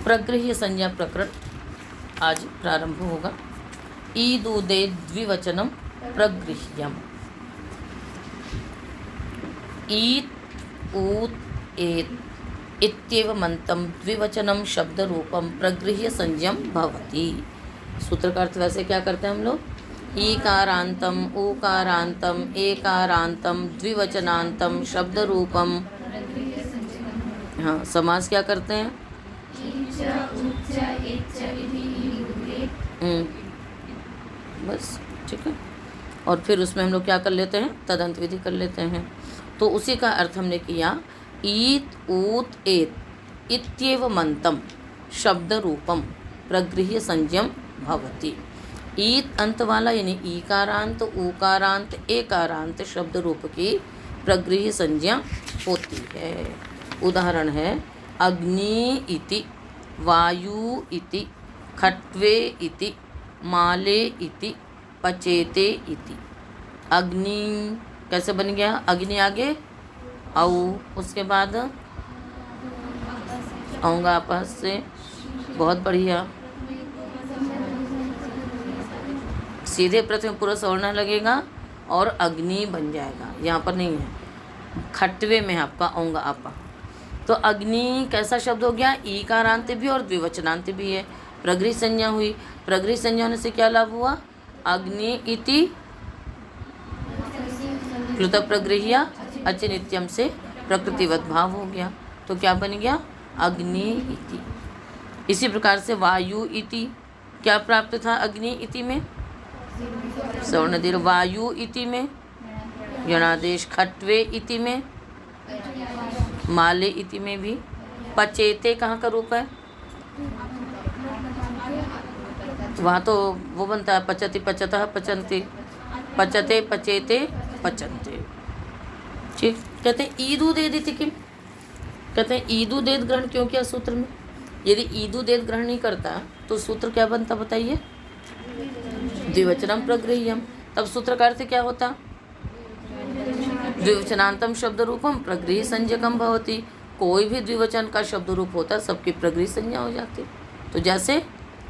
प्रगृह्य संज्ञा प्रकरण आज प्रारंभ होगा। ईदुदे द्विवचनम प्रगृह्यम। ईत् ऊत् एत् इत्येवमन्तं द्विवचनम शब्द रूपम प्रगृह्य संज्ञम भवति। सूत्र का अर्थ वैसे क्या करते हैं हम लोग? ईकारांतम ऊकारांतम एकारांतम द्विवचनांतम शब्द रूपम। हाँ, समास क्या करते हैं? बस ठीक है। और फिर उसमें हम लोग क्या कर लेते हैं? तदंत विधि कर लेते हैं। तो उसी का अर्थ हमने किया ईत ऊत एत इत्येवमन्तं शब्द रूपम प्रगृह्य संज्ञम भवति। ईत अंत वाला यानी ईकारांत ऊकारांत एकारांत शब्द रूप की प्रगृह्य संज्ञा होती है। उदाहरण है अग्नि इति, वायु इति, खट्वे इति, माले इति, पचेते इति। अग्नि कैसे बन गया? अग्नि आगे औ, उसके बाद आऊँगा आपस से। बहुत बढ़िया। सीधे प्रथम पूरा सवर्ण लगेगा और अग्नि बन जाएगा। यहाँ पर नहीं है, खट्वे में आपका आऊँगा आपा। तो अग्नि कैसा शब्द हो गया? ईकारांत भी और द्विवचनांत भी है। प्रगृह्य संज्ञा हुई। प्रगृह्य संज्ञा होने से क्या लाभ हुआ? अग्नि इति प्लुत प्रगृह्य अच नित्यम से प्रकृतिवत भाव हो गया। तो क्या बन गया? अग्नि इति। इसी प्रकार से वायु इति क्या प्राप्त था? अग्नि इति में सवर्ण दीर्घ, वायु इति में यणादेश, खट्वे इति में, माले इति में भी। पचेते कहाँ का रूप है? वहाँ तो वो बनता है पचति पचतः पचन्ति, पचते पचेते पचन्ते। ठीक। कहते हैं ईदुदेद इति किम। कहते हैं ईदुदेद ग्रहण क्यों किया सूत्र में? यदि ईदुदेद ग्रहण नहीं करता तो सूत्र क्या बनता बताइए? द्विवचनम प्रगृह्यम। तब सूत्र का अर्थ क्या होता? द्विवचनांतम शब्द रूपम प्रगृह्य संज्ञकम भवति। कोई भी द्विवचन का शब्द रूप होता सबकी प्रगृह्य संज्ञा हो जाती। तो जैसे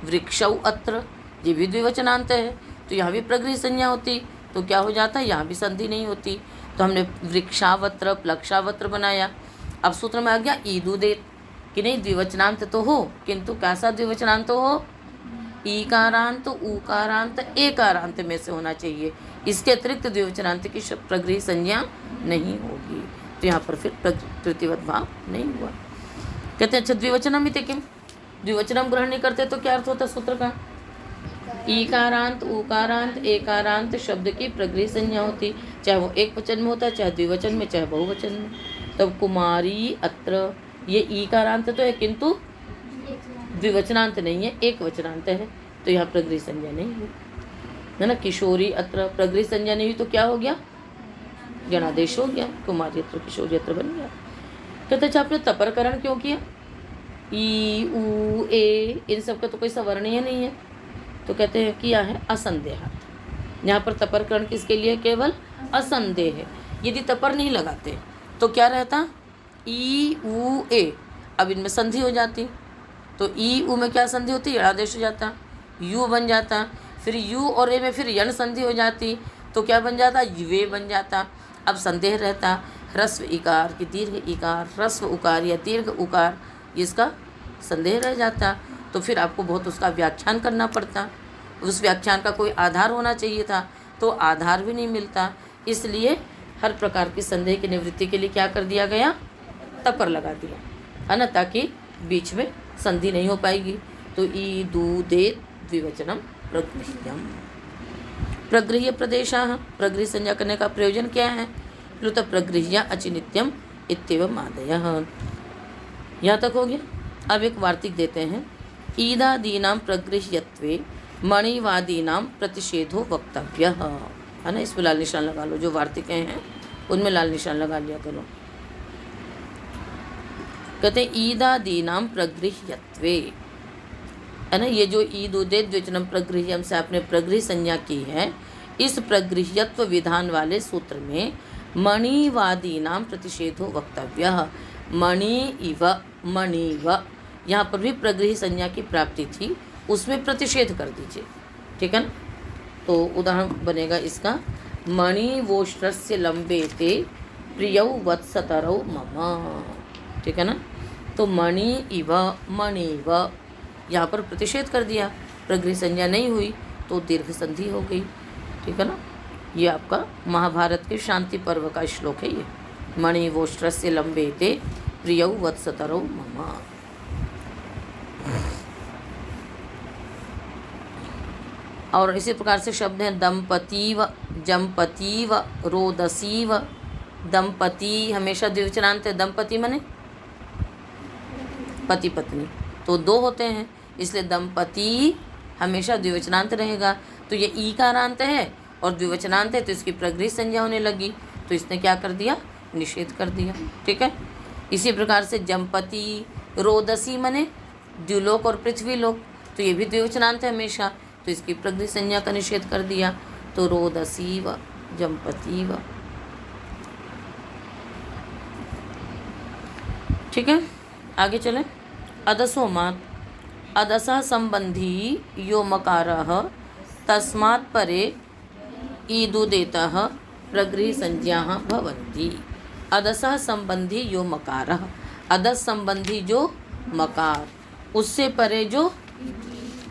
वृक्षौ अत्र, ये भी द्विवचनांत है तो यहाँ भी प्रगृह्य संज्ञा होती। तो क्या हो जाता है? यहाँ भी संधि नहीं होती। तो हमने वृक्षावत्र प्लक्षावत्र बनाया। अब सूत्र में आ गया ईदुदेत कि नहीं, द्विवचनांत तो हो किंतु कैसा द्विवचनांत हो? ईकारांत ऊकारांत एकारांत में से होना चाहिए। इसके अतिरिक्त द्विवचनांत की प्रगृह्य संज्ञा नहीं होगी। तो यहाँ पर फिर प्रकृतिवत भाव नहीं हुआ। कहते हैं अच्छा द्विवचनम इति किम। द्विवचनम ग्रहण नहीं करते तो क्या अर्थ होता सूत्र का? ईकारांत ऊकारांत एकारांत शब्द की प्रगृह्य संज्ञा होती, चाहे वो एक वचन में होता है, चाहे द्विवचन में, चाहे बहुवचन में। तब कुमारी अत्र, ये ईकारांत तो है किंतु द्विवचनांत नहीं है, एक वचनांत है। तो यहाँ प्रगृह्य संज्ञा नहीं हुई है ना। किशोरी अत्र प्रगृह्य संज्ञा नहीं हुई तो क्या हो गया? जनादेश हो गया। कुमारी अत्र किशोरी अत्र बन गया। कहते अच्छा आपने तपरकरण क्यों किया? ई ऊ ए इन सब का तो कोई सवर्णीय नहीं है। तो कहते हैं किया है असंदेहात। यहाँ पर तपरकरण किसके लिए? केवल असंदेह है। यदि तपर नहीं लगाते तो क्या रहता? ई ऊ ए। अब इनमें संधि हो जाती। तो ई ऊ में क्या संधि होती? यणादेश हो जाता, यू बन जाता। फिर यू और ए में फिर यण संधि हो जाती तो क्या बन जाता? युवे बन जाता। अब संदेह रहता ह्रस्व इकार की दीर्घ इकार, ह्रस्व उकार या दीर्घ उकार, इसका संदेह रह जाता। तो फिर आपको बहुत उसका व्याख्यान करना पड़ता। उस व्याख्यान का कोई आधार होना चाहिए था तो आधार भी नहीं मिलता। इसलिए हर प्रकार की संदेह की निवृत्ति के लिए क्या कर दिया गया? तपर लगा दिया है ना, ताकि बीच में संधि नहीं हो पाएगी। तो ईदुदेत द्विवचनम प्रगृह्यम। प्रगृह्य प्रदेशाः, प्रगृह्य संज्ञा करने का प्रयोजन क्या है? प्लुत प्रगृह्य अचि नित्यम इत्येवम् आदयः। यहाँ तक हो गया। अब एक वार्तिक देते हैं। ईदादीनां प्रगृह्यत्वे मणिवादीनां प्रतिषेधो वक्तव्यः, है ना। इसमें लाल निशान लगा लो। जो वार्तिकें हैं उनमें लाल निशान लगा लिया करो। कहते हैं ईदादीनां प्रगृह्यत्वे, है ना। ये जो ईदुदेत द्विवचनम प्रगृह्यम से आपने प्रगृह्य संज्ञा की है, इस प्रगृह्यत्व विधान वाले सूत्र में मणिवादीनां प्रतिषेधो वक्तव्यः। मणि इव मणिव यहाँ पर भी प्रगृही संज्ञा की प्राप्ति थी, उसमें प्रतिषेध कर दीजिए, ठीक है ना। तो उदाहरण बनेगा इसका, मणिवोष्ट्रस्य लंबेते प्रियौ वत्सतरौ मम, ठीक है ना। तो मणि इव मणिव, यहाँ पर प्रतिषेध कर दिया, प्रगृही संज्ञा नहीं हुई तो दीर्घ संधि हो गई, ठीक है ना। ये आपका महाभारत के शांति पर्व का श्लोक है ये, मणिवोष्ट्रस्य लंबेते प्रियौ वत्सतरौ मम। और इसी प्रकार से शब्द हैं दंपतीव, जंपतीव, रोदसीव। दंपति हमेशा द्विवचनांत है, दंपति माने पति पत्नी, तो दो होते हैं, इसलिए दंपति हमेशा द्विवचनांत रहेगा। तो ये ईकारांत है और द्विवचनांत है, तो इसकी प्रगृही संज्ञा होने लगी, तो इसने क्या कर दिया, निषेध कर दिया, ठीक है। इसी प्रकार से जंपति, रोदसी माने द्युलोक और पृथ्वीलोक, तो ये भी द्विवचनांत है हमेशा, तो इसकी प्रगृही संज्ञा का निषेध कर दिया, तो रोदसी व जंपति व, ठीक है। आगे चले, अदसोमात्, अदसः संबंधी यो मकारः तस्मात् परे ईदुदेतः प्रगृही संज्ञाः भवन्ति। अदसः संबंधी यो मकारः, अदस संबंधी जो मकार, उससे परे जो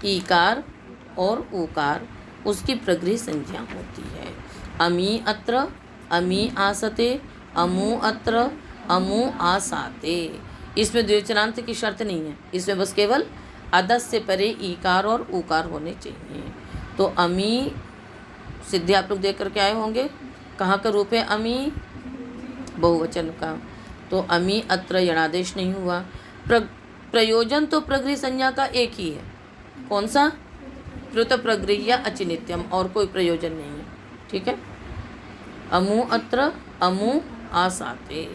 ईकार और ऊकार, उसकी प्रगृही संज्ञा होती है। अमी अत्र, अमी आसते, अमु अत्र, अमु आसाते। इसमें द्विवचनांत की शर्त नहीं है, इसमें बस केवल अदस से परे ईकार और ऊकार होने चाहिए। तो अमी सिद्धि आप लोग देख करके आए होंगे, कहाँ का रूप है अमी, बहुवचन का, तो अमी अत्र यणादेश नहीं हुआ। प्रयोजन तो प्रगृही संज्ञा का एक ही है, कौन सा, कृत प्रगृही या अचिनित्यम, और कोई प्रयोजन नहीं है, ठीक है। अमु अत्र, अमु आसाते।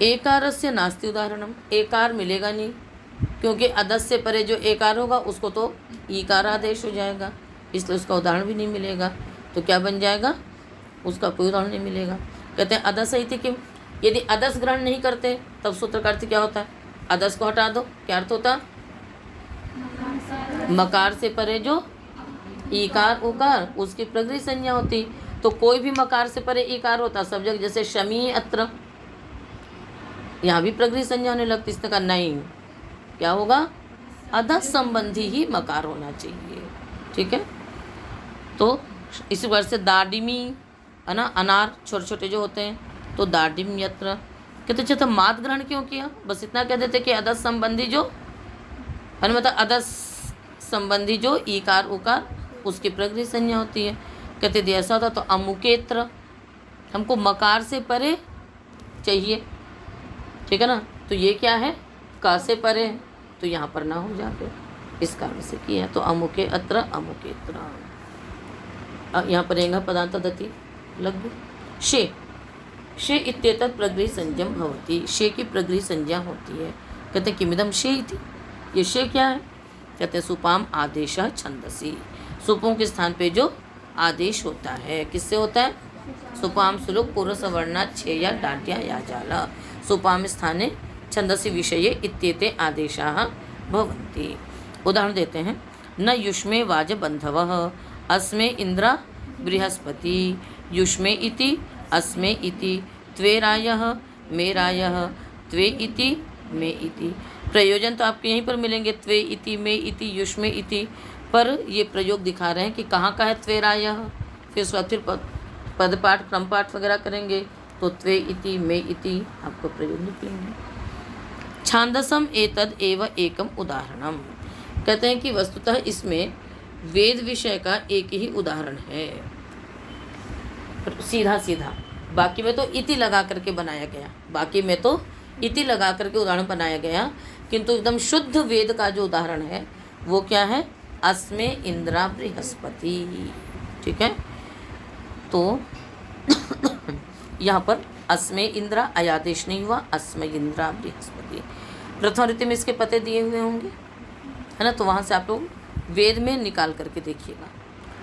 एकारस्य नास्ति उदाहरणम, एकार मिलेगा नहीं, क्योंकि अदस से परे जो एकार होगा उसको तो ईकार आदेश हो जाएगा, इसलिए उसका उदाहरण भी नहीं मिलेगा। तो क्या बन जाएगा, उसका कोई उदाहरण नहीं मिलेगा। कहते हैं अदस इति किम, यदि अदस ग्रहण नहीं करते तब सूत्र का अर्थ क्या होता है, अदस को हटा दो, क्या अर्थ होता, मकार से परे जो ईकार उकार, उसकी प्रगृही संज्ञा होती। तो कोई भी मकार से परे ईकार होता सब जगह, जैसे शमी अत्र, यहाँ भी प्रगृही संज्ञा होने लगती, इसने कहा नहीं, क्या होगा, अदस संबंधी ही मकार होना चाहिए, ठीक है। तो इसी प्रकार से दाडिमी है ना, अनार छोटे छोटे जो होते हैं, तो दाडिम यत्र। कहते अच्छा तो मात ग्रहण क्यों किया, बस इतना कह देते कि अदस संबंधी जो है, मतलब अदस संबंधी जो ईकार उकार, उसकी प्रगृही संज्ञा होती है। कहते यदि ऐसा होता तो अमुकेत्र, हमको मकार से परे चाहिए, ठीक है ना, तो ये क्या है, का से परे है, तो यहाँ पर ना हो जाते, इस कारण से किया। तो अमुके अत्र, अमुकेत्र, यहाँ पर रहेगा पदांत दति लघु शे, शे इत्येतत् प्रगृही संज्ञम भवति, शे की प्रगृही संज्ञा होती है। कहते हैं किमिदम शे इति, ये शे क्या है, कहते हैं सुपाम आदेश छंदसी, सुपों के स्थान पे जो आदेश होता है, किससे होता है, सुपाम सुलुक पूर्व सवर्णा छे या डाड्या या जाला, सुपाम स्थाने छंदसी विषये इत्येते आदेशाः भवन्ति। उदाहरण देते हैं, न युष्मे वाजबंधवः अस्मे इंद्रा बृहस्पति, युष्मे इति अस्मे इति, त्वे रायः मे रायः, त्वे इति मे इति। प्रयोजन तो आपके यहीं पर मिलेंगे, त्वे इति, मे इति, युष्मे इति, पर ये प्रयोग दिखा रहे हैं कि कहाँ का है त्वे रायः, फिर उसके बाद फिर पदपाठ क्रमपाठ वगैरह करेंगे, तो त्वे इति मे इति आपको प्रयोग निकलेंगे। छांदसम एतद एव एकम उदाहरणम, कहते हैं कि वस्तुतः इसमें वेद विषय का एक ही उदाहरण है, सीधा सीधा। बाकी में तो इति लगा करके बनाया गया, बाकी में तो इति लगा करके उदाहरण बनाया गया, किंतु एकदम शुद्ध वेद का जो उदाहरण है वो क्या है, अस्मे इंद्रा बृहस्पति, ठीक है। तो यहाँ पर अस्मे इंद्रा अयादेश नहीं हुआ, अस्मे इंद्रा बृहस्पति। प्रथम रीति में इसके पते दिए हुए होंगे, है ना, तो वहाँ से आप लोग वेद में निकाल करके देखिएगा।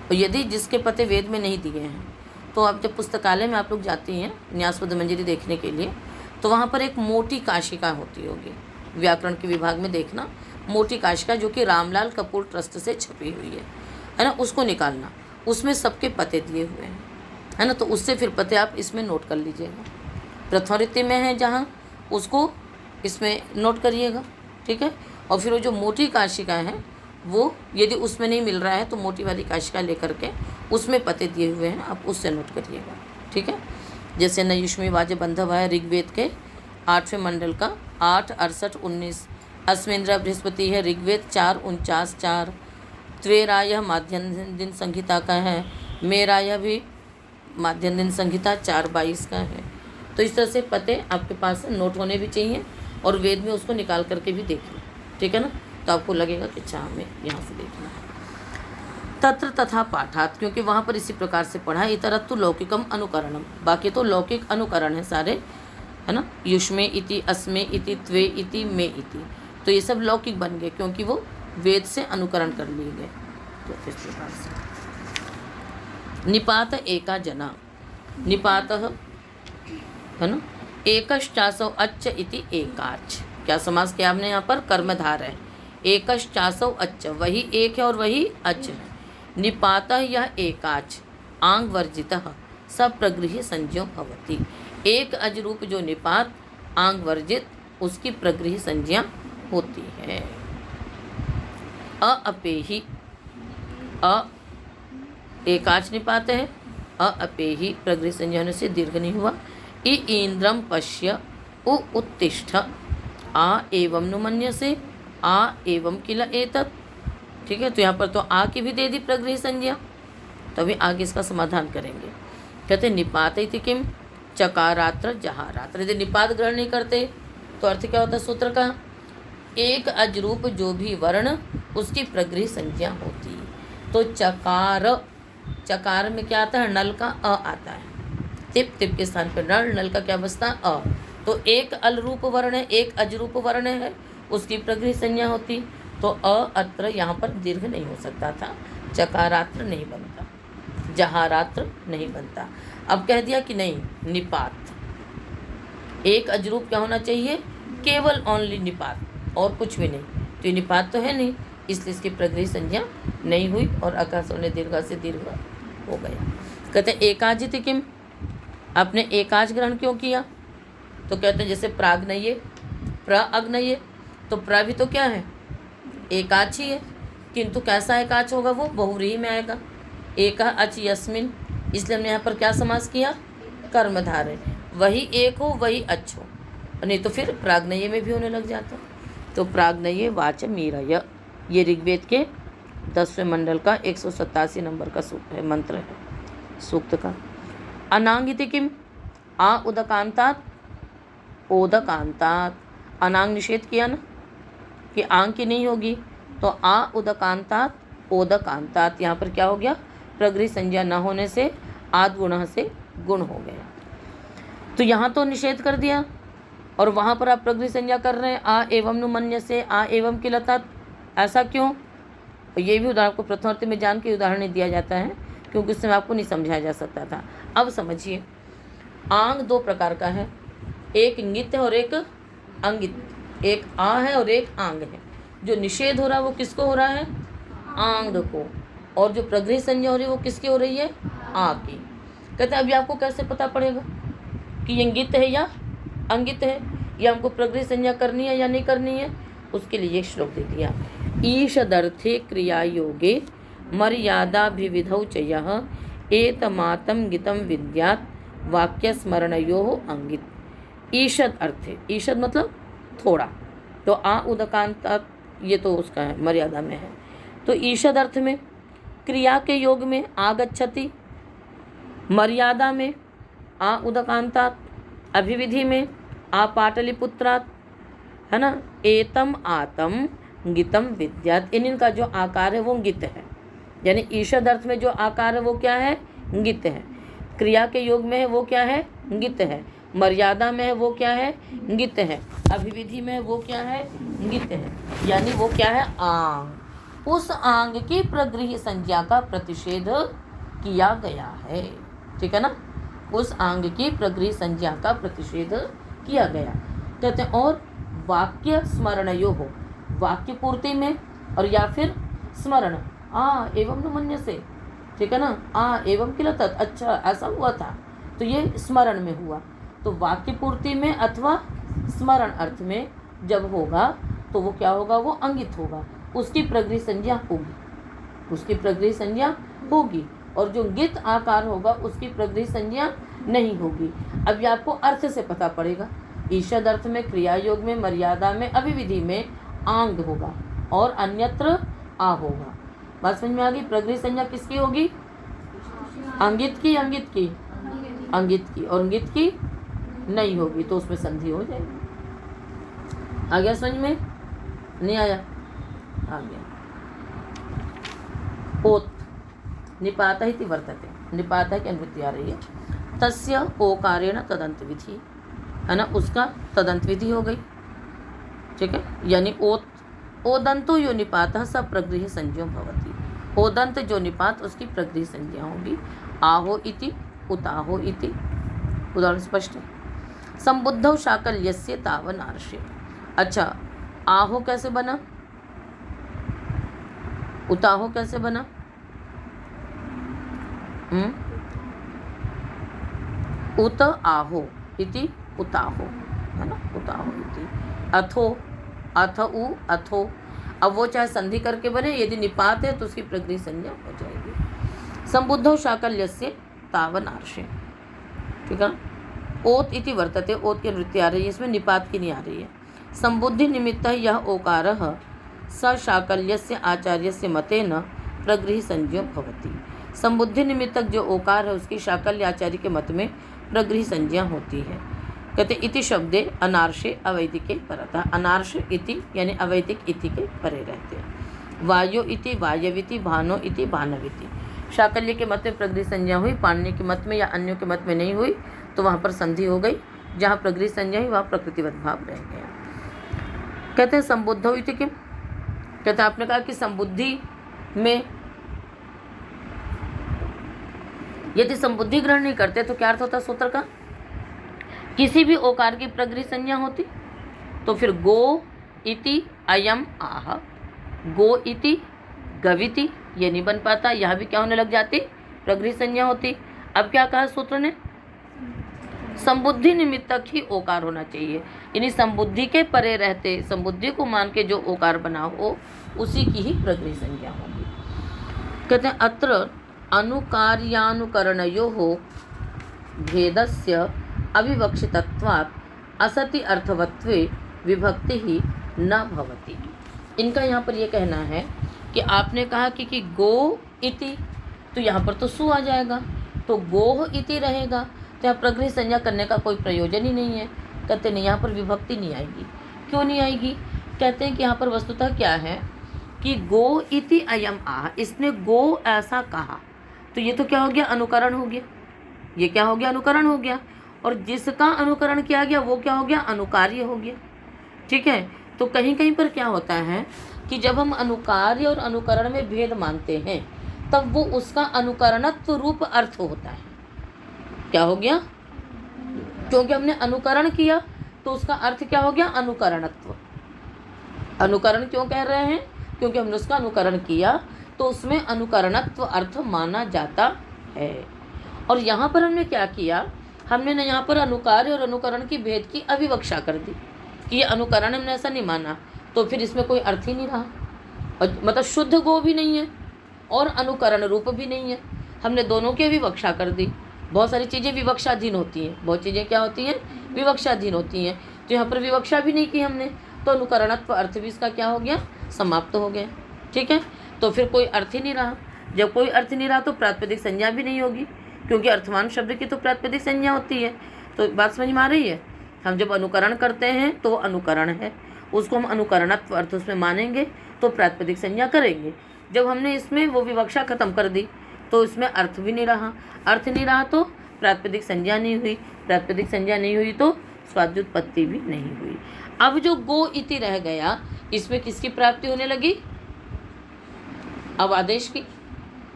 और यदि जिसके पते वेद में नहीं दिए हैं, तो आप जब पुस्तकालय में आप लोग जाती हैं न्यासपद मंजरी देखने के लिए, तो वहाँ पर एक मोटी काशिका होती होगी, व्याकरण के विभाग में देखना, मोटी काशिका जो कि रामलाल कपूर ट्रस्ट से छपी हुई है ना, उसको निकालना, उसमें सबके पते दिए हुए हैं, है ना, तो उससे फिर पते आप इसमें नोट कर लीजिएगा। प्रथम रीति में है जहाँ, उसको इसमें नोट करिएगा, ठीक है। और फिर वो जो मोटी काशिका है वो यदि उसमें नहीं मिल रहा है तो मोटी वाली काशिका लेकर के उसमें पते दिए हुए हैं, आप उससे नोट करिएगा, ठीक है। जैसे न युष्मी वाजे बंधव है ऋग्वेद के 8वें मंडल का 8, 68, 19। अस्मेंद्रा बृहस्पति है ऋग्वेद 4, 49, 4। त्वेराय माध्यम दिन संहिता का है, मेराय भी माध्यम दिन संहिता 4, 22 का है। तो इस तरह से पते आपके पास नोट होने भी चाहिए और वेद में उसको निकाल करके भी देखिए, ठीक है ना, तो आपको लगेगा कि अच्छा हमें यहाँ से देखना है। तत्र तथा पाठात, क्योंकि वहाँ पर इसी प्रकार से पढ़ा। इतरत्तु लौकिकम अनुकरणम, बाकी तो लौकिक अनुकरण है सारे, है ना। युष्मे इति, अस्मे इति, त्वे इति, मे इति, तो ये सब लौकिक बन गए क्योंकि वो वेद से अनुकरण कर लिए गए। तो इस प्रकार से निपात एका जना, निपात है ना, एकश्चासौ अच्छ इति एकाच, क्या समास किया आपने यहाँ पर, कर्मधार है। एकश्चासौ अच्छ, वही एक है और वही अच्छ है। निपातः यह एकाच आंग वर्जितः सब प्रगृह्य संज्ञो भवति, एक अजरूप जो निपात आंग वर्जित उसकी प्रगृह्य संज्ञा होती है। अपेहि, अ एकाच निपात है, अपेहि प्रगृह्य संज्ञा होने से दीर्घ नहीं हुआ। इंद्रम पश्य उ उत्तिष्ठ, आ एवं नुमन्यसे, आ एवं किल एतत्, ठीक है। तो यहाँ पर तो आ की भी दे दी प्रगृह्य संज्ञा, तो अभी आगे इसका समाधान करेंगे। कहते निपात इति किम, चकारात्र जहारात्र। यदि निपात ग्रहण नहीं करते तो अर्थ क्या होता है सूत्र का, एक अजरूप जो भी वर्ण उसकी प्रगृह्य संज्ञा होती। तो चकार, चकार में क्या आता है, नल का अ आता है, तिप, तिप के स्थान पर नल, नल का क्या बचता है अ। तो एक अल रूप वर्ण है, एक अजरूप वर्ण है, उसकी प्रगृह्य संज्ञा होती। तो अ अत्र यहाँ पर दीर्घ नहीं हो सकता था, चकारात्र नहीं बनता, जहारात्र नहीं बनता। अब कह दिया कि नहीं, निपात एक अजरूप क्या होना चाहिए, केवल ओनली निपात, और कुछ भी नहीं। तो ये निपात तो है नहीं, इसलिए इसकी प्रगृह्य संज्ञा नहीं हुई और आकाश होने दीर्घ से दीर्घ हो गया। कहते हैं एकाजित किम, आपने एकाज ग्रहण क्यों किया, तो कहते हैं जैसे प्राग्नये, प्रअग्नये, तो प्र भी तो क्या है, एकाच ही है, किंतु कैसा एकाच होगा, वो बहुव्रीहि में आएगा। एका अच यस्मिन, इसलिए हमने यहाँ पर क्या समास किया, कर्मधार है, वही एक हो वही अच्छ हो, नहीं तो फिर प्राग्नये में भी होने लग जाता। तो प्राग्नये वाच मीरय, ये ऋग्वेद के 10वें मंडल का 187 नंबर का सूक्त है, मंत्र है सूक्त का। अनांगिति किम, आ उदकांतात ओदकांतात, अनांग निषेध किया ना कि आंग की नहीं होगी, तो आ उदकांतात ओदकांतात, यहाँ पर क्या हो गया, प्रगृह्य संज्ञा न होने से आद गुण से गुण हो गया। तो यहाँ तो निषेध कर दिया और वहाँ पर आप प्रगृह्य संज्ञा कर रहे हैं, आ एवं नुमन्य से, आ एवं किलतात, ऐसा क्यों। ये भी उदाहरण को प्रथमार्थ में जान के उदाहरण दिया जाता है क्योंकि उससे आपको नहीं समझाया जा सकता था। अब समझिए, आंग दो प्रकार का है, एक इंगित है और एक अंगित, एक आ है और एक आंग है। जो निषेध हो रहा है वो किसको हो रहा है, आंग को, और जो प्रगृह्य संज्ञा हो रही है वो किसकी हो रही है, आ की। कहते हैं अभी आपको कैसे पता पड़ेगा कि ये इंगित है या अंगित है, या हमको प्रगृह्य संज्ञा करनी है या नहीं करनी है, उसके लिए श्लोक दे दिया। ईषदर्थे क्रिया योगे मर्यादाभिविधौ च यः एतमातं गितं विद्यात् वाक्य स्मरणयोः अंगित। ईषद अर्थे, ईषद मतलब थोड़ा, तो आ उदकांत ये तो उसका है, मर्यादा में है। तो ईषद अर्थ में क्रिया के योग में आगच्छति, मर्यादा में आ उदकांतात, अभिविधि में आ पाटलिपुत्रात्, है ना। एतम आतम गितम विद्यात्, इनका जो आकार है वो गित है, यानी ईषद अर्थ में जो आकार है वो क्या है, गित है। क्रिया के योग में है वो क्या है, गित है। मर्यादा में है वो क्या है, गित है। अभिविधि में वो क्या है, गित है, यानी वो क्या है, आंग। उस आंग की प्रगृह्य संज्ञा का प्रतिषेध किया गया है, ठीक है ना। उस आंग की प्रगृह्य संज्ञा का प्रतिषेध किया गया। कहते हैं और वाक्य स्मरणयो हो, वाक्य पूर्ति में और या फिर स्मरण, एवं न मन्यसे, ठीक है ना, एवं किल तत्, अच्छा ऐसा हुआ था, तो ये स्मरण में हुआ। तो वाक्य पूर्ति में अथवा स्मरण अर्थ में जब होगा तो वो क्या होगा, वो अंगित होगा, उसकी प्रगृह संज्ञा होगी, उसकी प्रगृह संज्ञा होगी। और जो गित आकार होगा उसकी प्रगृह संज्ञा नहीं होगी। अब ये आपको अर्थ से पता पड़ेगा। ईषद अर्थ में, क्रिया योग में, मर्यादा में, अभिविधि में आंग होगा और अन्यत्र आ होगा। बात समझ में आ गई। प्रगृह संज्ञा किसकी होगी, अंगित की, अंगित की, अंगित की, और अंगित की नहीं होगी तो उसमें संधि हो जाएगी। आ गया समझ में, नहीं आया, आ गया। ओत निपातः इति वर्तते, निपातः की अनुवृत्ति आ रही है। तस्य ओकारेण तदंत विधि, है ना, उसका तदंत विधि हो गई, ठीक है। यानी ओत, ओदंतो यो निपातः स प्रगृह संज्ञो भवति, ओदंत जो निपात उसकी प्रगृह संज्ञा होगी। आहो इति, उताहो इति, उदाहरण स्पष्ट है। संबुद्धौ शाकल्यस्य तावन आर्षे, अच्छा आहो कैसे बना, उताहो कैसे बना, उत आहो इति उताहो, है ना, उताहो इति। अथो, अथ उ, अथो, अब वो चाहे संधि करके बने, यदि निपात है तो उसकी प्रगृह संज्ञा हो जाएगी। संबुद्धौ शाकल्यस्य तावन आर्षे, ठीक है। ओत इति वर्तते, ओत की वृत्ति आ रही है, इसमें निपात की नहीं आ रही है। संबुद्धि निमित्तः यह ओकारः स शाकल्यस्य आचार्यस्य मतेन प्रगृह संज्ञो भवति। संबुद्धि निमित्तक जो ओकार है उसकी शाकल्य आचार्य के मत में प्रगृह संज्ञा होती है। कहते इति शब्दे अनार्षे अवैदिके परतः, अनार्ष इति यानी अवैदिक इति के परे रहते हैं। वायो इति वायविति, भानो इति भानविति। शाकल्य के मत में प्रगृह संज्ञा हुई, पाणिनि के मत में या अन्यों के मत में नहीं हुई, तो वहाँ पर संधि हो गई। जहाँ प्रगृह संज्ञा हुई वहाँ प्रकृतिवत भाव रह गया। कहते हैं संबुद्धौ इति किम, कहते हैं आपने कहा कि संबुद्धि में यदि संबुद्धि ग्रहण नहीं करते तो क्या अर्थ होता सूत्र का, किसी भी ओकार की प्रगृह संज्ञा होती, तो फिर गो इति अयम आह, गो इति गविति, ये नहीं बन पाता, यहाँ भी क्या होने लग जाती, प्रगृह संज्ञा होती। अब क्या कहा सूत्र ने, संबुद्धि निमित्तक ही ओकार होना चाहिए, यानी संबुद्धि के परे रहते, संबुद्धि को मान के जो ओकार बना हो उसी की ही प्रगृह संज्ञा होगी। कहते हैं अत्र अनुकार्यानुकरणयोः भेदस्य अविवक्षितत्वात् असति अर्थवत्वे विभक्ति ही न भवति। इनका यहाँ पर ये कहना है कि आपने कहा कि गो इति, तो यहाँ पर तो सु आ जाएगा, तो गोह इति रहेगा, तो यहाँ प्रगृह संज्ञा करने का कोई प्रयोजन ही नहीं है। कहते नहीं, यहाँ पर विभक्ति नहीं आएगी। क्यों नहीं आएगी, कहते हैं कि यहाँ पर वस्तुतः क्या है कि गो इति अयम आह, इसने गो ऐसा कहा, तो ये तो क्या हो गया, अनुकरण हो गया, ये क्या हो गया, अनुकरण हो गया, और जिसका अनुकरण किया गया वो क्या हो गया, अनुकार्य हो गया, ठीक है। तो कहीं कहीं पर क्या होता है कि जब हम अनुकार्य और अनुकरण में भेद मानते हैं तब वो उसका अनुकरणत्व रूप अर्थ होता है। क्या हो गया, क्योंकि हमने अनुकरण किया तो उसका अर्थ क्या हो गया, अनुकरणत्व। अनुकरण क्यों कह रहे हैं, क्योंकि हमने उसका अनुकरण किया तो उसमें अनुकरणत्व अर्थ माना जाता है। और यहाँ पर हमने क्या किया, हमने ना यहाँ पर अनुकार्य और अनुकरण की भेद की अविवक्षा कर दी कि ये अनुकरण हमने ऐसा नहीं माना, तो फिर इसमें कोई अर्थ ही नहीं रहा, और मतलब शुद्ध गो भी नहीं है और अनुकरण रूप भी नहीं है, हमने दोनों की विवक्षा कर दी। बहुत सारी चीज़ें विवक्षाधीन होती हैं, बहुत चीज़ें क्या होती हैं, विवक्षाधीन होती हैं, तो यहाँ पर विवक्षा भी नहीं की हमने, तो अनुकरणत्व अर्थ भी इसका क्या हो गया, समाप्त हो गया, ठीक है। तो फिर कोई अर्थ ही नहीं रहा, जब कोई अर्थ नहीं रहा तो प्रातिपदिक संज्ञा भी नहीं होगी, क्योंकि अर्थवान शब्द की तो प्रातिपदिक संज्ञा होती है। तो बात समझ में आ रही है, हम जब अनुकरण करते हैं तो वो अनुकरण है, उसको हम अनुकरणत्व अर्थ उसमें मानेंगे तो प्रातिपदिक संज्ञा करेंगे। जब हमने इसमें वो विवक्षा खत्म कर दी तो इसमें अर्थ भी नहीं रहा, अर्थ नहीं रहा तो प्रातिपदिक संज्ञा नहीं हुई, प्रातिपदिक संज्ञा नहीं हुई तो स्वाद्युत्पत्ति भी नहीं हुई। अब जो गो इति रह गया, इसमें किसकी प्राप्ति होने लगी, अब आदेश की,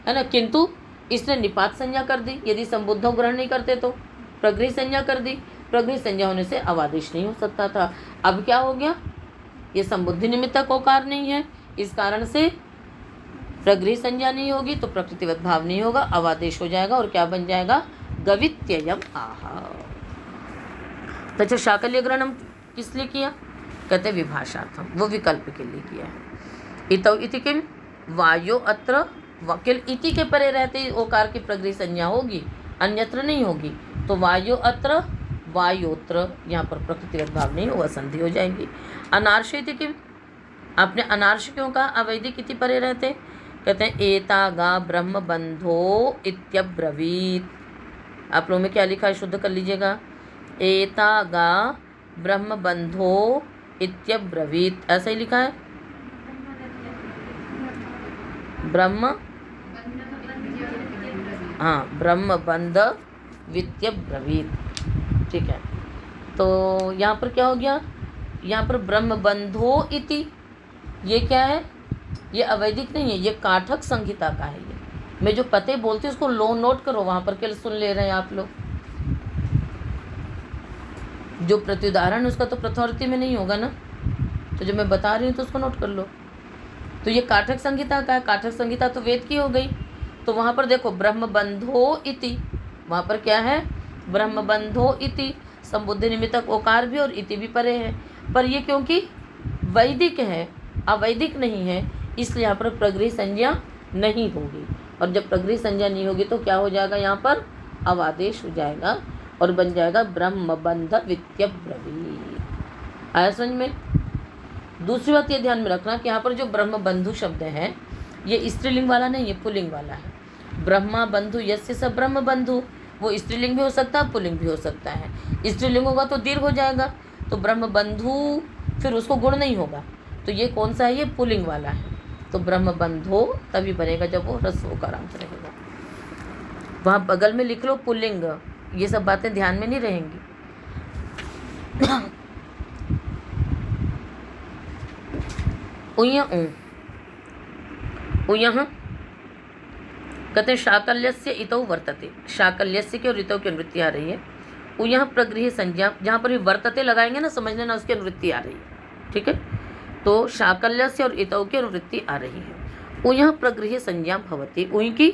है ना, किंतु इसने निपात संज्ञा कर दी। यदि संबुद्धौ ग्रहण नहीं करते तो प्रगृह संज्ञा कर दी, प्रगृह संज्ञा होने से अवादेश नहीं हो सकता था। अब क्या हो गया, ये संबुद्धि निमित्तक ओकार नहीं है, इस कारण से प्रगृह संज्ञा नहीं होगी, तो प्रकृतिवत भाव नहीं होगा, अवादेश हो जाएगा और क्या बन जाएगा, गवित्ययम आह। तो अच्छा, शाकल्य ग्रहण हम किस लिए किया, कहते विभाषार्थम, वो विकल्प के लिए किया है। इतौ इति किम वायो अत्र, वकिल इति के परे रहते ही ओकार की प्रगृह संज्ञा होगी, अन्यत्र नहीं होगी। तो वायो अत्र, वायोत्र, यहाँ पर प्रकृतिगत भाव नहीं होगा, संधि हो जाएगी। अनार्ष इति किम, आपने अनार्ष क्यों कहा, अवैदिक इति परे रहते, कहते हैं एतागा ब्रह्म बंधो इत्यब्रवीत। आप लोगों में क्या लिखा है, शुद्ध कर लीजिएगा, एतागा ब्रह्म बंधो इत्यब्रवीत, ऐसा ही लिखा है, ब्रह्म, हाँ, ब्रह्म बंध वित्यब्रवीत, ठीक है। तो यहाँ पर क्या हो गया, यहाँ पर ब्रह्म बंधो इति, ये क्या है, ये अवैदिक नहीं है, ये काठक संहिता का है। ये मैं जो पते बोलती हूँ उसको लो नोट करो, वहाँ पर क्या सुन ले रहे हैं आप लोग, जो प्रत्युदाहरण उसका तो प्रथमावृत्ति में नहीं होगा ना, तो जो मैं बता रही हूँ तो उसको नोट कर लो। तो ये काठक संहिता का है, काठक संहिता तो वेद की हो गई। तो वहाँ पर देखो ब्रह्म बंधो इति, वहाँ पर क्या है, ब्रह्म बंधो इति, संबुद्धि निमित्तक ओकार भी और इति भी परे है, पर ये क्योंकि वैदिक है, अवैदिक नहीं है, इसलिए यहाँ पर प्रगृह संज्ञा नहीं होगी। और जब प्रगृह संज्ञा नहीं होगी तो क्या हो जाएगा, यहाँ पर अवादेश हो जाएगा और बन जाएगा ब्रह्म बंध वित्यब्रवीत। आया समझ में। दूसरी बात ये ध्यान में रखना कि यहाँ पर जो ब्रह्म बंधु शब्द है ये स्त्रीलिंग वाला नहीं, ये पुल्लिंग वाला है। ब्रह्मा बंधु यस्य स ब्रह्म बंधु, वो स्त्रीलिंग भी हो सकता है, पुल्लिंग भी हो सकता है। स्त्रीलिंग होगा तो दीर्घ हो जाएगा, तो ब्रह्म बंधु फिर उसको गुण नहीं होगा, तो ये कौन सा है, ये पुल्लिंग वाला है। तो ब्रह्म बंधो तभी बनेगा जब वो ह्रस्व उकारांत रहेगा। वहाँ बगल में लिख लो पुल्लिंग, ये सब बातें ध्यान में नहीं रहेंगी। उयः कहते हैं शाकल्यस्य इतौ वर्तते, शाकल्यस्य की और इतौ की अनुवृत्ति आ रही है। उयः प्रगृह संज्ञा, जहाँ पर भी वर्तते लगाएंगे ना, समझ लेना उसकी अनुवृत्ति आ रही है, ठीक है। तो शाकल्यस्य और इतौ की अनुवृत्ति आ रही है। उयः प्रगृह संज्ञा भवति, उई की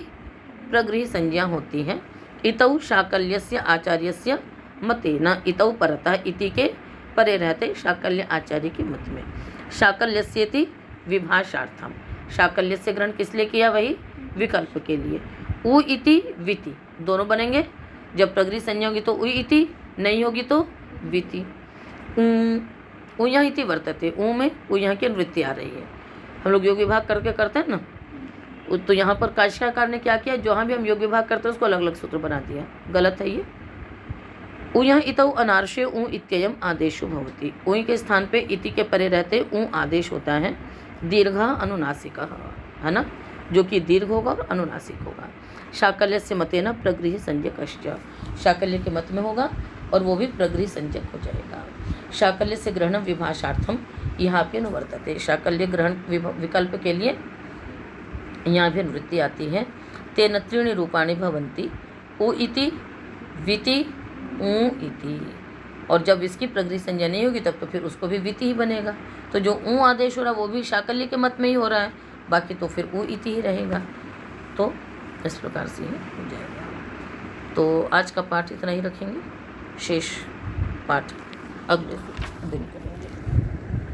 प्रगृह संज्ञा होती है। इतौ शाकल्यस्य आचार्यस्य मतेन, इतौ परतः, इति के परे रहते शाकल्य आचार्य के मत में। शाकल्यस्येति विभाषार्थम, शाकल्यस्य ग्रहण किस लिए किया, वही विकल्प के लिए। उ इति विति दोनों बनेंगे, जब प्रगृह संज्ञा होगी तो उ इति, नहीं होगी तो विति। उयः इति वर्तते, ऊ में उयः की अनुवृत्ति आ रही है। हम लोग योग विभाग करके करते हैं ना, तो यहाँ पर काशिकाकार ने क्या किया, जहाँ भी हम योग विभाग करते हैं उसको अलग अलग सूत्र बना दिया, गलत है ये। उयः इतौ अनार्षे ऊ इत्ययम आदेशो भवति, ऊई के स्थान पे इति के परे रहते ऊ आदेश होता है। दीर्घ अनुनासिक है ना, जो कि दीर्घ होगा और अनुनासिक होगा। शाकल्य से मतेन प्रगृह संज्ञकश्च, शाकल्य के मत में होगा और वो भी प्रगृह संज्ञक हो जाएगा। शाकल्य से ग्रहण विभाषार्थम यहाँ पे अनुवर्तते, शाकल्य ग्रहण विकल्प के लिए यहाँ भी अनुवृत्ति आती है। तेन त्रीणि रूपाणि भवन्ति, उ इति, विति, ऊ इति, और जब इसकी प्रगृह संज्ञा नहीं होगी तब तो फिर उसको भी विति ही बनेगा। तो जो ऊ आदेश हो रहा है वो भी शाकल्य के मत में ही हो रहा है, बाकी तो फिर ऊ इति ही रहेगा। तो इस प्रकार से हो जाएगा। तो आज का पाठ इतना ही रखेंगे, शेष पाठ अगले दिन करेंगे।